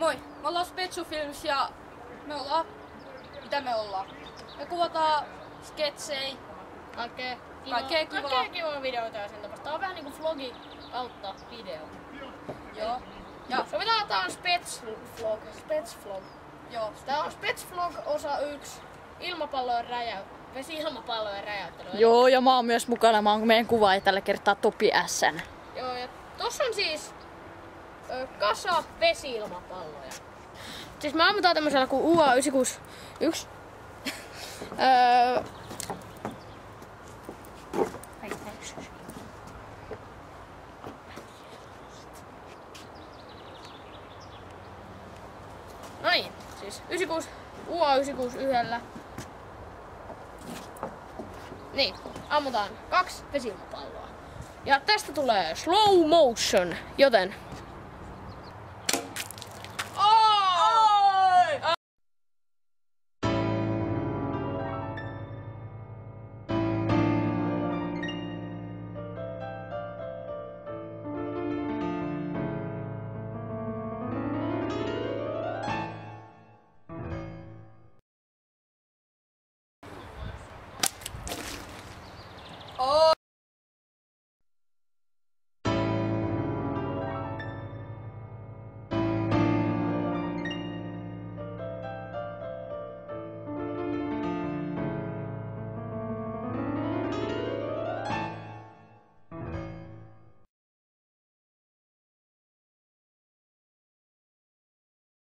Moi, me ollaan Spetsu Films ja me ollaan... Mitä me ollaan? Me kuvataan sketsejä. Kaikkea kivaa videoita ja sen tapasta. Tää on vähän niinku vlogi kautta video. Joo. Ja sovitaan tää on Spets vlog. joo. Tää on Spets vlog osa 1. Vesi-ilmapallojen räjäyttely. Joo, ja mä oon myös mukana. Mä oon meidän kuvaaja tällä kertaa Topi S:n. Joo, ja tossa on siis kasa vesi-ilmapalloja. Siis me ammutaan tämmöisellä kuin UA961. No niin, siis UA961. Niin, ammutaan 2 vesi-ilmapalloa. Ja tästä tulee slow motion, joten...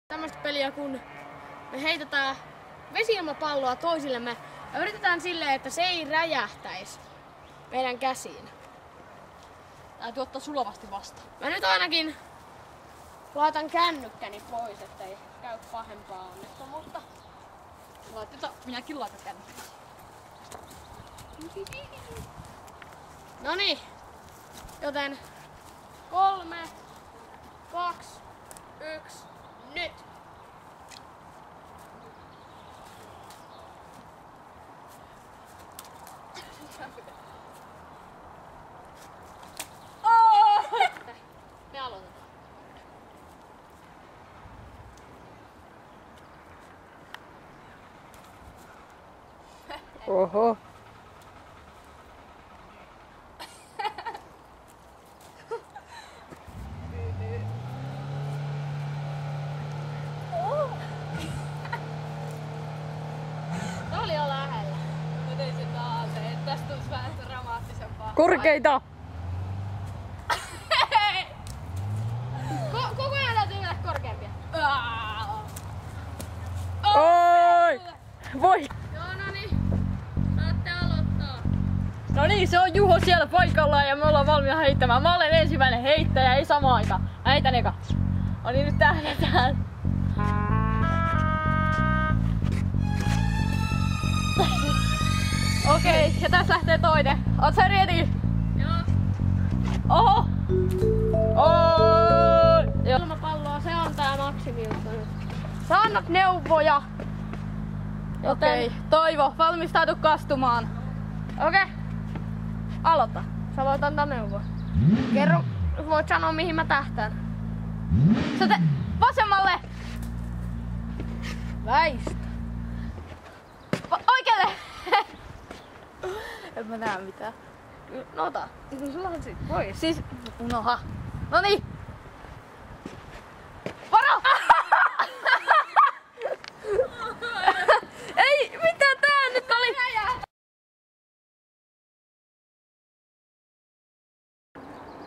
Tämmöistä peliä, kun me heitetään vesi-ilmapalloa toisillemme ja yritetään silleen, että se ei räjähtäisi meidän käsiin. Täytyy ottaa sulavasti vastaan. Mä nyt ainakin laitan kännykkäni pois, ettei käy pahempaa onnettomuutta. Minäkin laitan kännykkäni. Noniin, joten 3, 2, 1, nyt! Me aloitetaan. Oho. Se oli jo lähellä. Mä tein sen taas, että tästä tulisi vähän dramaattisempaa. Korkeita! Koko ajan täytyy mennä korkeampia. Oi! Voi! Joo, noniin. Saatte aloittaa. No niin, se on Juho siellä paikallaan ja me ollaan valmiina heittämään. Mä olen ensimmäinen heittäjä, ei samaan aikaan. Mä heitän eka. No niin, nyt tähdätään. Okei, ja tässä lähtee toinen. Oot sä ready? Joo. Oho! Oi! Ilmapalloa, se on tää maksimijuttu nyt. Sä annat neuvoja. Okei, Toivo, valmistautu kastumaan. Okei. Aloita. Sä voit antaa neuvoa. Kerro, voit sanoa mihin mä tähtään. Vasemmalle! Väistä. Oikealle! En mä näe mitään. No ota. Sulla on sit pois. Siis, unoha. Noniin! Varo! Ei, mitä tää nyt oli?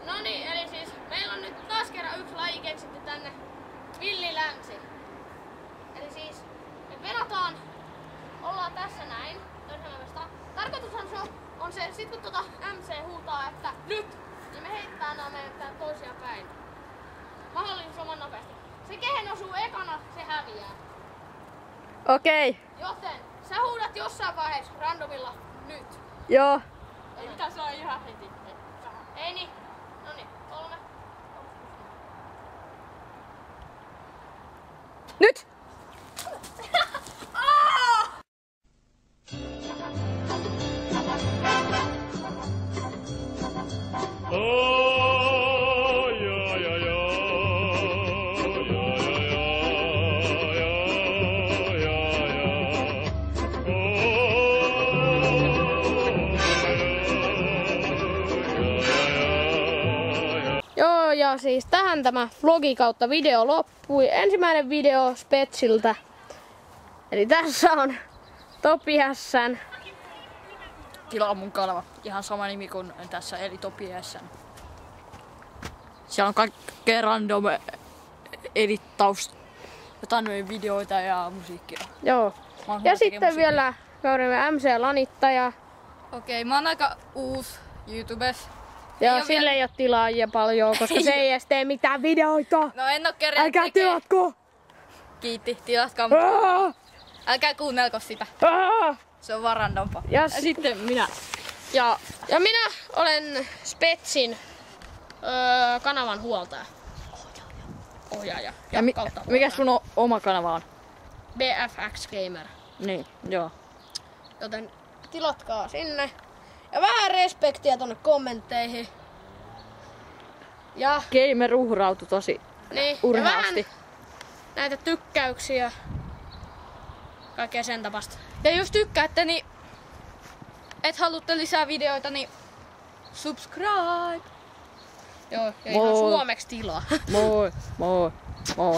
Noniin, eli siis meillä on nyt taas kerran yksi laji keksitty tänne villilänsi. Eli siis me venataan, ollaan tässä näin, tarkoitushan se on se, sit kun MC huutaa, että nyt, niin me heitetään nää meidän toisiaan päin. Mahdollisimman nopeasti. Se kehen osuu ekana, se häviää. Okei. Joten sä huudat jossain vaiheessa randomilla nyt. Joo. Ei mitään saa ihan heti. Ei niin. Noniin, 3. Nyt! Ai, ai, ai, ai, ai, ai, ai. siis tähän tämä vlogi kautta video loppui. Ensimmäinen video Spetsiltä. Eli tässä on Topi Hässän. Tilaa mun kanava. Ihan sama nimi kuin tässä, eli Topi Hässän. Siellä on kaikkea random edittaus, jotain videoita ja musiikkia. Joo. Ja sitten vielä kaudemme MC Lanittaja. Okei, mä oon aika uusi YouTubessa. Ja sille ei oo tilaajia paljon, koska se ei edes tee mitään videoita. No en oo kerran. Älkää tilatko! Kiitti, tilatkaa. Älkää kuunnelko sitä. Se on vaan randompa. Ja Sitten minä. Ja minä olen Spetsin kanavan huoltaja. Ohjaaja. Ja mikä sun oma kanava on? BFX Gamer. Niin, joo. Joten tilatkaa sinne. Ja vähän respektiä tonne kommentteihin. Ja Gamer uhrautui tosi niin, urheasti. ja vähän näitä tykkäyksiä. Kaikkea sen tapasta. Ja jos tykkäätte, niin et haluatte lisää videoita, niin subscribe. Joo, ja ihan Moi. suomeksi tilaa. Moi, moi, moi.